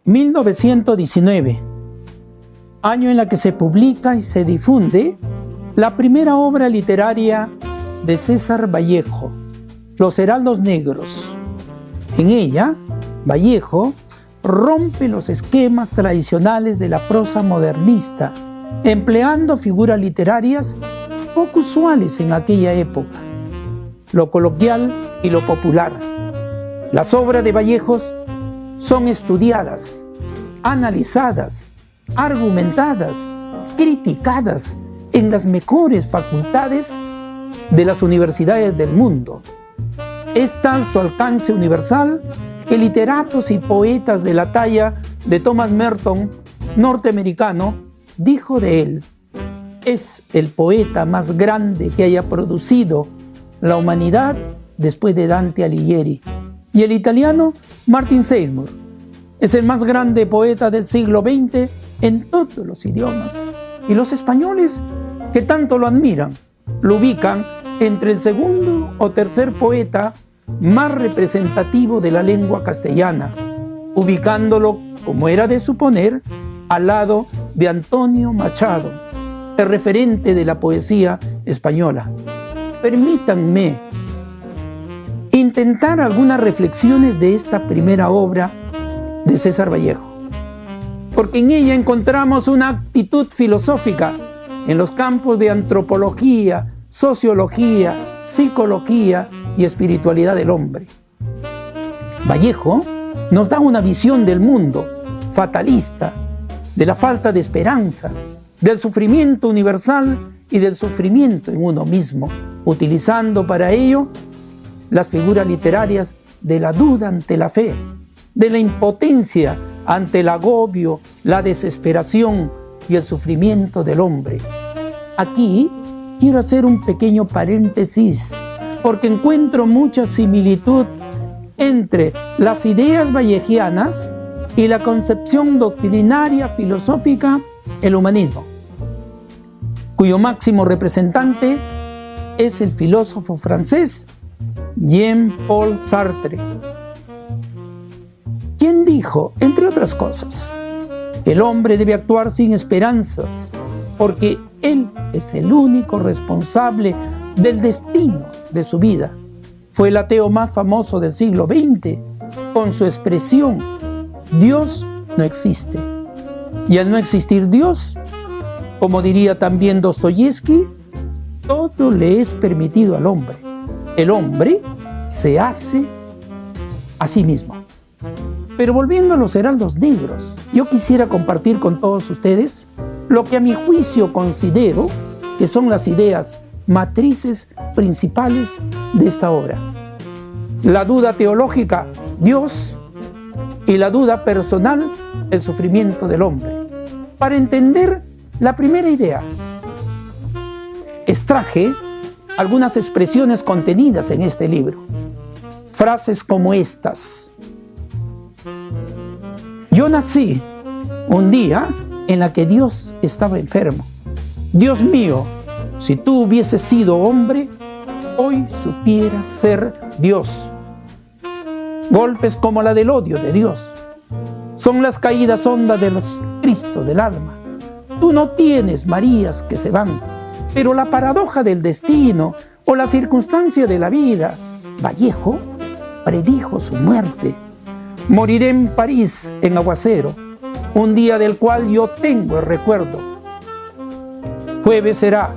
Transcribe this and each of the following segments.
1919, año en la que se publica y se difunde la primera obra literaria de César Vallejo, Los Heraldos Negros. En ella, Vallejo rompe los esquemas tradicionales de la prosa modernista, empleando figuras literarias poco usuales en aquella época, lo coloquial y lo popular. Las obras de Vallejo son estudiadas, analizadas, argumentadas, criticadas en las mejores facultades de las universidades del mundo. Es tal su alcance universal que literatos y poetas de la talla de Thomas Merton, norteamericano, dijo de él: es el poeta más grande que haya producido la humanidad después de Dante Alighieri. Y el italiano Martin Seymour es el más grande poeta del siglo XX en todos los idiomas. Y los españoles, que tanto lo admiran, lo ubican entre el segundo o tercer poeta más representativo de la lengua castellana, ubicándolo, como era de suponer, al lado de Antonio Machado, el referente de la poesía española. Permítanme intentar algunas reflexiones de esta primera obra de César Vallejo, porque en ella encontramos una actitud filosófica en los campos de antropología, sociología, psicología y espiritualidad del hombre. Vallejo nos da una visión del mundo fatalista, de la falta de esperanza, del sufrimiento universal y del sufrimiento en uno mismo, utilizando para ello las figuras literarias de la duda ante la fe, de la impotencia ante el agobio, la desesperación y el sufrimiento del hombre. Aquí quiero hacer un pequeño paréntesis, porque encuentro mucha similitud entre las ideas vallejianas y la concepción doctrinaria filosófica, el humanismo, cuyo máximo representante es el filósofo francés Jean-Paul Sartre, quien dijo, entre otras cosas, el hombre debe actuar sin esperanzas, porque él es el único responsable del destino de su vida. Fue el ateo más famoso del siglo XX, con su expresión: Dios no existe. Y al no existir Dios, como diría también Dostoyevsky, todo le es permitido al hombre. El hombre se hace a sí mismo. Pero volviendo a Los Heraldos Negros, yo quisiera compartir con todos ustedes lo que a mi juicio considero que son las ideas matrices principales de esta obra. La duda teológica, Dios, y la duda personal, el sufrimiento del hombre. Para entender la primera idea, extraje algunas expresiones contenidas en este libro. Frases como estas: yo nací un día en la que Dios estaba enfermo. Dios mío, si tú hubieses sido hombre, hoy supieras ser Dios. Golpes como la del odio de Dios son las caídas hondas de los Cristos del alma. Tú no tienes Marías que se van, pero la paradoja del destino o la circunstancia de la vida. Vallejo predijo su muerte. Moriré en París en aguacero, un día del cual yo tengo el recuerdo. Jueves será,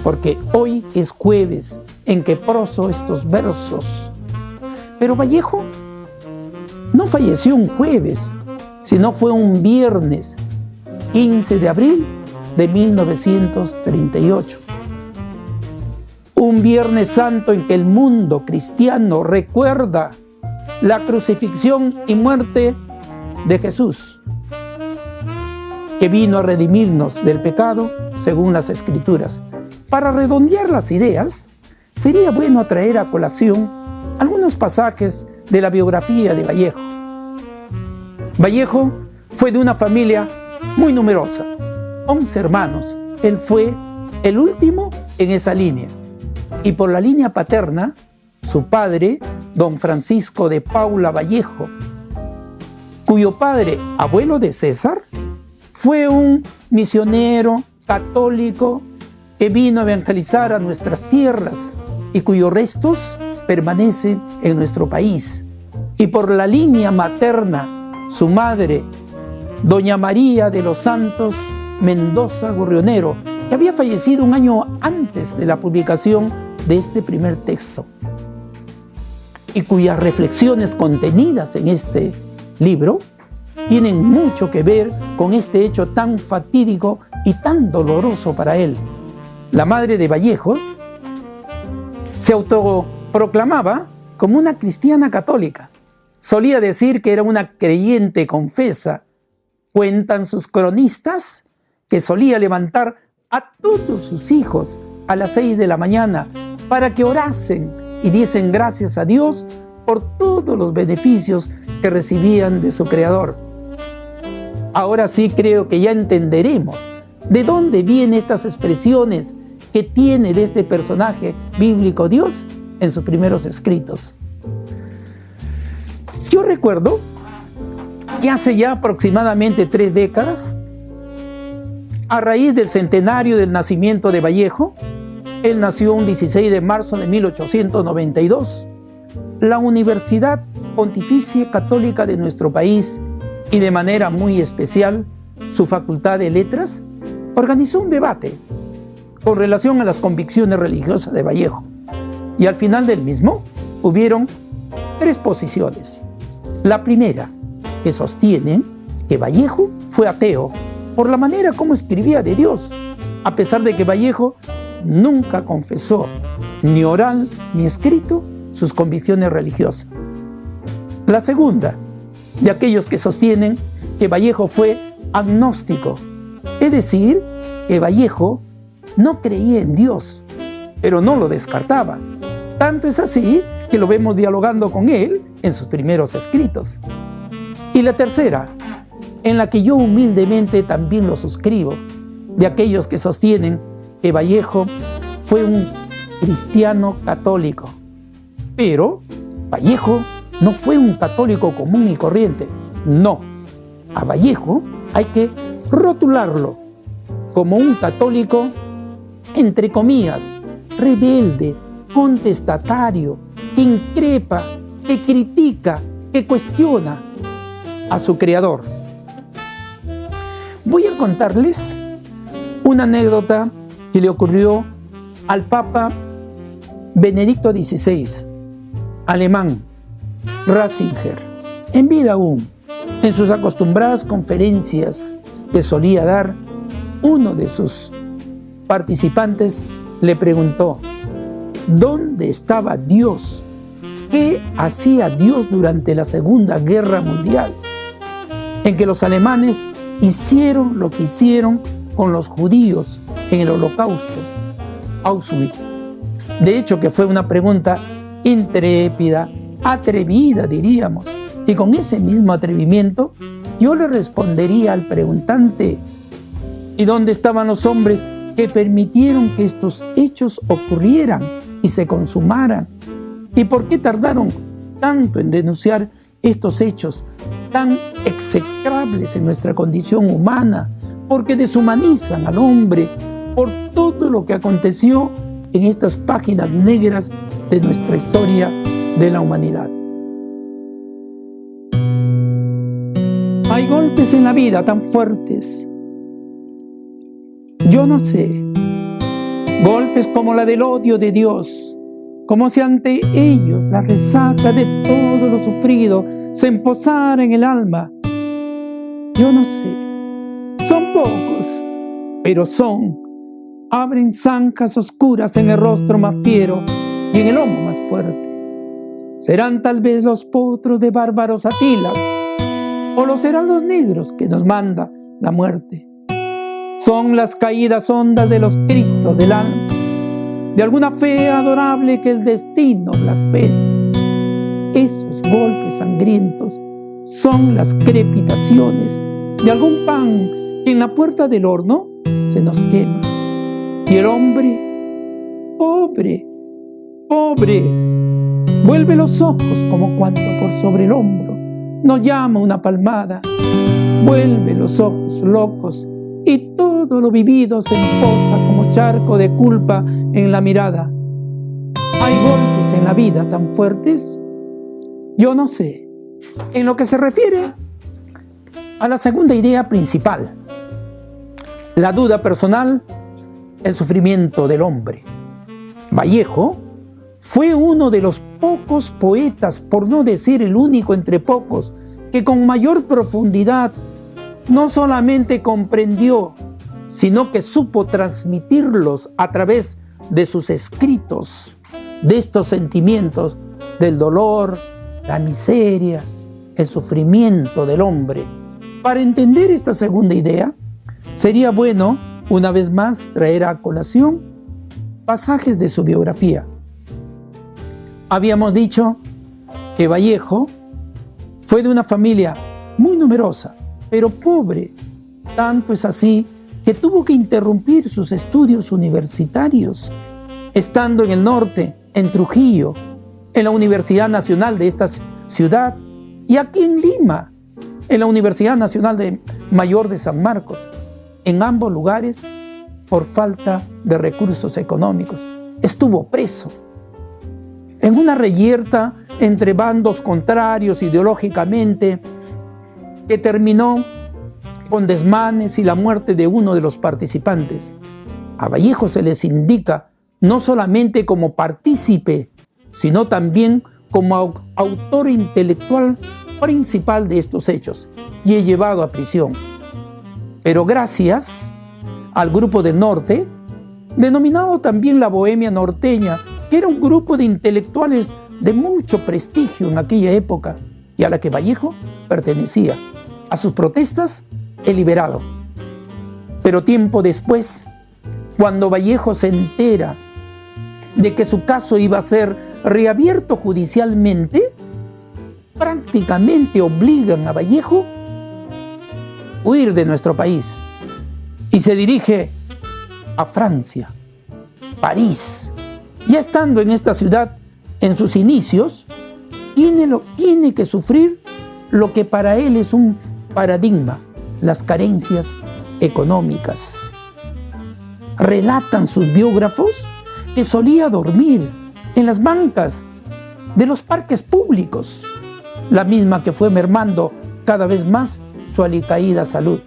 porque hoy es jueves en que proso estos versos. Pero Vallejo no falleció un jueves, sino fue un viernes, 15 de abril de 1938. Un Viernes Santo en que el mundo cristiano recuerda la crucifixión y muerte de Jesús, que vino a redimirnos del pecado según las Escrituras. Para redondear las ideas, sería bueno traer a colación algunos pasajes de la biografía de Vallejo. Vallejo fue de una familia muy numerosa, 11 hermanos. Él fue el último en esa línea. Y por la línea paterna, su padre, don Francisco de Paula Vallejo, cuyo padre, abuelo de César, fue un misionero católico que vino a evangelizar a nuestras tierras y cuyos restos permanecen en nuestro país. Y por la línea materna, su madre, doña María de los Santos Mendoza Gorrionero, que había fallecido un año antes de la publicación de este primer texto, y cuyas reflexiones contenidas en este libro tienen mucho que ver con este hecho tan fatídico y tan doloroso para él. La madre de Vallejo se autoproclamaba como una cristiana católica. Solía decir que era una creyente confesa. Cuentan sus cronistas que solía levantar a todos sus hijos a las 6 de la mañana para que orasen y diesen gracias a Dios por todos los beneficios que recibían de su Creador. Ahora sí creo que ya entenderemos de dónde vienen estas expresiones que tiene de este personaje bíblico Dios en sus primeros escritos. Yo recuerdo que hace ya aproximadamente 3 décadas, a raíz del centenario del nacimiento de Vallejo, él nació un 16 de marzo de 1892, la Universidad Pontificia Católica de nuestro país, y de manera muy especial su Facultad de Letras, organizó un debate con relación a las convicciones religiosas de Vallejo. Y al final del mismo hubieron 3 posiciones. La primera, que sostienen que Vallejo fue ateo por la manera como escribía de Dios, a pesar de que Vallejo nunca confesó, ni oral ni escrito, sus convicciones religiosas. La segunda, de aquellos que sostienen que Vallejo fue agnóstico, es decir, que Vallejo no creía en Dios, pero no lo descartaba. Tanto es así que lo vemos dialogando con él en sus primeros escritos. Y la tercera, en la que yo humildemente también lo suscribo, de aquellos que sostienen que Vallejo fue un cristiano católico. Pero Vallejo no fue un católico común y corriente. No, a Vallejo hay que rotularlo como un católico, entre comillas, rebelde, contestatario, que increpa, que critica, que cuestiona a su Creador. Voy a contarles una anécdota que le ocurrió al Papa Benedicto XVI, alemán, Ratzinger, en vida aún. En sus acostumbradas conferencias que solía dar, uno de sus participantes le preguntó: ¿dónde estaba Dios? ¿Qué hacía Dios durante la Segunda Guerra Mundial, en que los alemanes hicieron lo que hicieron con los judíos en el Holocausto, Auschwitz? De hecho, que fue una pregunta intrépida, atrevida, diríamos. Y con ese mismo atrevimiento, yo le respondería al preguntante: ¿y dónde estaban los hombres que permitieron que estos hechos ocurrieran y se consumaran? ¿Y por qué tardaron tanto en denunciar estos hechos tan execrables en nuestra condición humana? Porque deshumanizan al hombre por todo lo que aconteció en estas páginas negras de nuestra historia de la humanidad. Hay golpes en la vida tan fuertes. Yo no sé, golpes como la del odio de Dios, como si ante ellos la resaca de todo lo sufrido se emposara en el alma. Yo no sé, son pocos, pero son. Abren zancas oscuras en el rostro más fiero y en el lomo más fuerte. Serán tal vez los potros de bárbaros Atilas, o los heraldos negros que nos manda la muerte. Son las caídas hondas de los Cristos del alma, de alguna fe adorable que el destino blasfema. Esos golpes sangrientos son las crepitaciones de algún pan que en la puerta del horno se nos quema. Y el hombre, pobre, pobre, vuelve los ojos como cuando por sobre el hombro nos llama una palmada, vuelve los ojos locos y todo lo vivido se empoza como charco de culpa en la mirada. ¿Hay golpes en la vida tan fuertes? Yo no sé. En lo que se refiere a la segunda idea principal, la duda personal, el sufrimiento del hombre. Vallejo fue uno de los pocos poetas, por no decir el único entre pocos, que con mayor profundidad no solamente comprendió, sino que supo transmitirlos a través de sus escritos, de estos sentimientos del dolor, la miseria, el sufrimiento del hombre. Para entender esta segunda idea, sería bueno, una vez más, traer a colación pasajes de su biografía. Habíamos dicho que Vallejo fue de una familia muy numerosa, pero pobre. Tanto es así que tuvo que interrumpir sus estudios universitarios, estando en el norte, en Trujillo, en la Universidad Nacional de esta ciudad, y aquí en Lima, en la Universidad Nacional Mayor de San Marcos, en ambos lugares por falta de recursos económicos. Estuvo preso en una reyerta entre bandos contrarios ideológicamente, que terminó con desmanes y la muerte de uno de los participantes. A Vallejo se les indica no solamente como partícipe, sino también como autor intelectual principal de estos hechos, y es llevado a prisión. Pero gracias al Grupo del Norte, denominado también la Bohemia Norteña, que era un grupo de intelectuales de mucho prestigio en aquella época y a la que Vallejo pertenecía, a sus protestas es liberado. Pero tiempo después, cuando Vallejo se entera de que su caso iba a ser reabierto judicialmente, prácticamente obligan a Vallejo a huir de nuestro país y se dirige a Francia, París. Ya estando en esta ciudad, en sus inicios, tiene que sufrir lo que para él es un paradigma, las carencias económicas. Relatan sus biógrafos que solía dormir en las bancas de los parques públicos, la misma que fue mermando cada vez más su alicaída salud.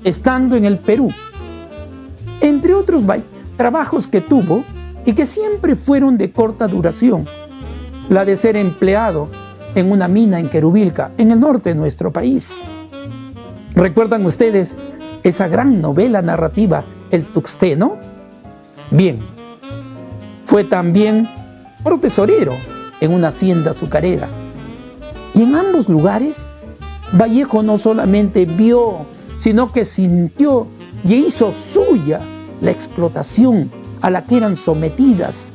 Estando en el Perú, entre otros trabajos que tuvo y que siempre fueron de corta duración, la de ser empleado en una mina en Querubilca, en el norte de nuestro país. ¿Recuerdan ustedes esa gran novela narrativa, El Tuxteno? Bien, fue también profesorero en una hacienda azucarera. Y en ambos lugares, Vallejo no solamente vio, sino que sintió y hizo suya la explotación a la que eran sometidas,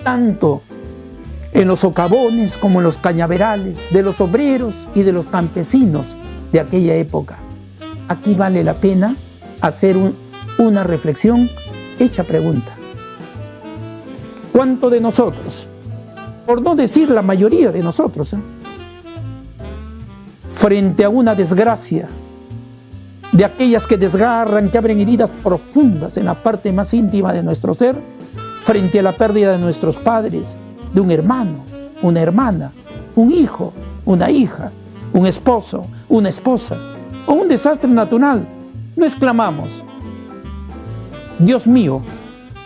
tanto en los socavones como en los cañaverales, de los obreros y de los campesinos de aquella época. Aquí vale la pena hacer una reflexión hecha pregunta. ¿Cuánto de nosotros, por no decir la mayoría de nosotros, frente a una desgracia de aquellas que desgarran, que abren heridas profundas en la parte más íntima de nuestro ser, frente a la pérdida de nuestros padres, de un hermano, una hermana, un hijo, una hija, un esposo, una esposa, o un desastre natural, no exclamamos: Dios mío,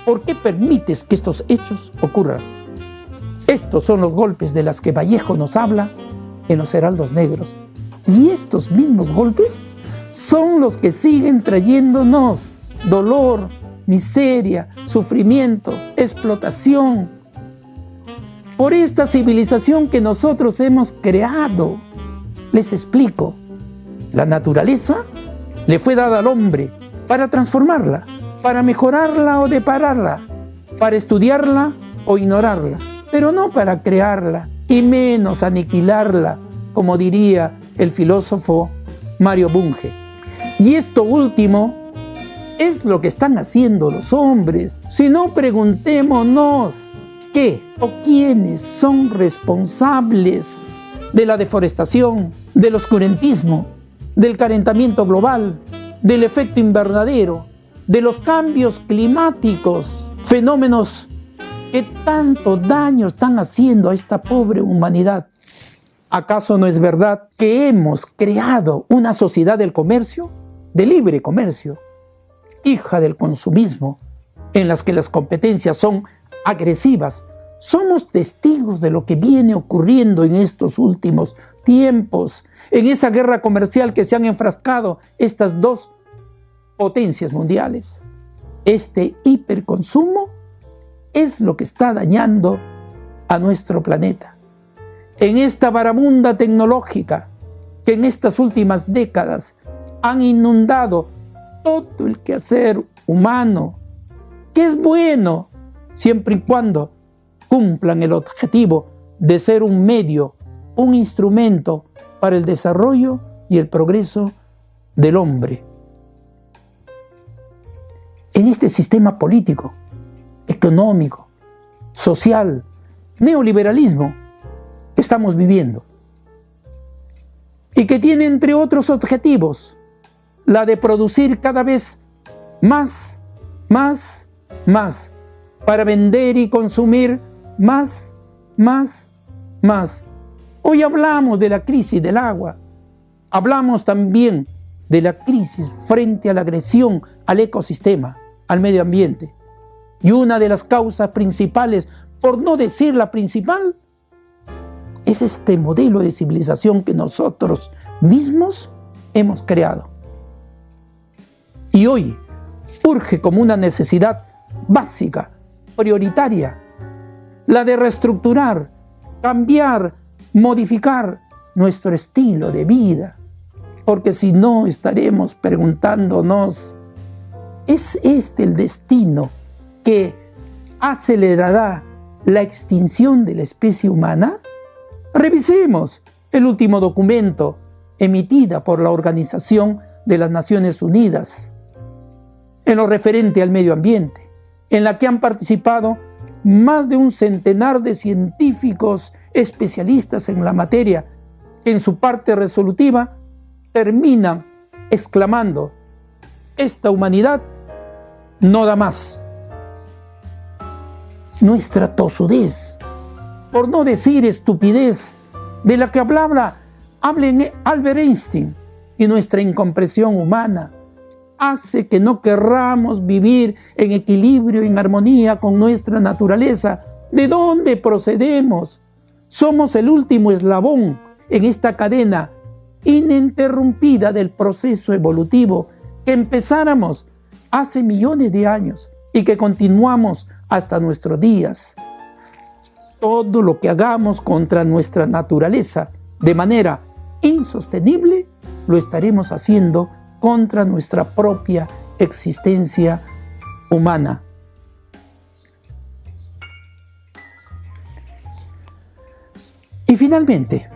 ¿por qué permites que estos hechos ocurran? Estos son los golpes de los que Vallejo nos habla en los Heraldos Negros. Y estos mismos golpes son los que siguen trayéndonos dolor, miseria, sufrimiento, explotación, por esta civilización que nosotros hemos creado. Les explico, la naturaleza le fue dada al hombre para transformarla, para mejorarla o depararla, para estudiarla o ignorarla, pero no para crearla y menos aniquilarla, como diría el filósofo Mario Bunge. Y esto último es lo que están haciendo los hombres. Si no, preguntémonos qué o quiénes son responsables de la deforestación, del oscurantismo, del calentamiento global, del efecto invernadero, de los cambios climáticos, fenómenos que tanto daño están haciendo a esta pobre humanidad. ¿Acaso no es verdad que hemos creado una sociedad del comercio, de libre comercio, hija del consumismo, en las que las competencias son agresivas? Somos testigos de lo que viene ocurriendo en estos últimos tiempos, en esa guerra comercial que se han enfrascado estas dos potencias mundiales. Este hiperconsumo es lo que está dañando a nuestro planeta. En esta barabunda tecnológica que en estas últimas décadas han inundado todo el quehacer humano, que es bueno siempre y cuando cumplan el objetivo de ser un medio, un instrumento para el desarrollo y el progreso del hombre. En este sistema político, económico, social, neoliberalismo que estamos viviendo y que tiene entre otros objetivos la de producir cada vez más para vender y consumir más. Hoy hablamos de la crisis del agua, hablamos también de la crisis frente a la agresión al ecosistema, al medio ambiente. Y una de las causas principales, por no decir la principal, es este modelo de civilización que nosotros mismos hemos creado. Y hoy urge como una necesidad básica, prioritaria, la de reestructurar, cambiar, modificar nuestro estilo de vida. Porque si no, estaremos preguntándonos, ¿es este el destino que acelerará la extinción de la especie humana? Revisemos el último documento emitido por la Organización de las Naciones Unidas en lo referente al medio ambiente, en la que han participado más de un centenar de científicos especialistas en la materia, que en su parte resolutiva terminan exclamando: esta humanidad no da más. Nuestra tosudez, por no decir estupidez, de la que hablaba Albert Einstein, y nuestra incomprensión humana, hace que no querramos vivir en equilibrio, en armonía con nuestra naturaleza. ¿De dónde procedemos? Somos el último eslabón en esta cadena ininterrumpida del proceso evolutivo que empezáramos hace millones de años y que continuamos hasta nuestros días. Todo lo que hagamos contra nuestra naturaleza de manera insostenible, lo estaremos haciendo contra nuestra propia existencia humana. Y finalmente,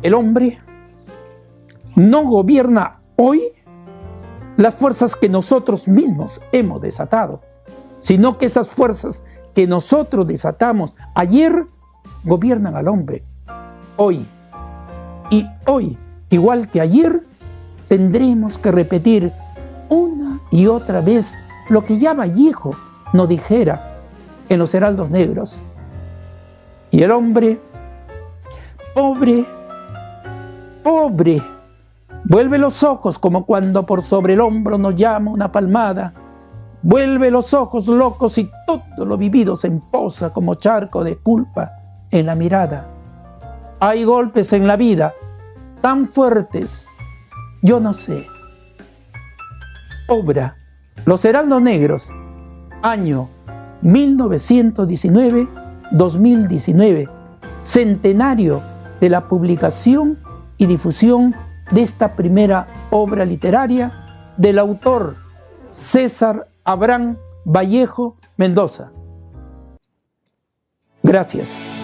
el hombre no gobierna hoy las fuerzas que nosotros mismos hemos desatado, sino que esas fuerzas que nosotros desatamos ayer gobiernan al hombre hoy. Y hoy, igual que ayer, tendremos que repetir una y otra vez lo que ya Vallejo nos dijera en los Heraldos Negros. Y el hombre, pobre, vuelve los ojos como cuando por sobre el hombro nos llama una palmada. Vuelve los ojos locos y todo lo vivido se empoza como charco de culpa en la mirada. Hay golpes en la vida tan fuertes, yo no sé. Obra Los Heraldos Negros, año 1919-2019, centenario de la publicación y difusión de esta primera obra literaria del autor César Abraham Vallejo Mendoza. Gracias.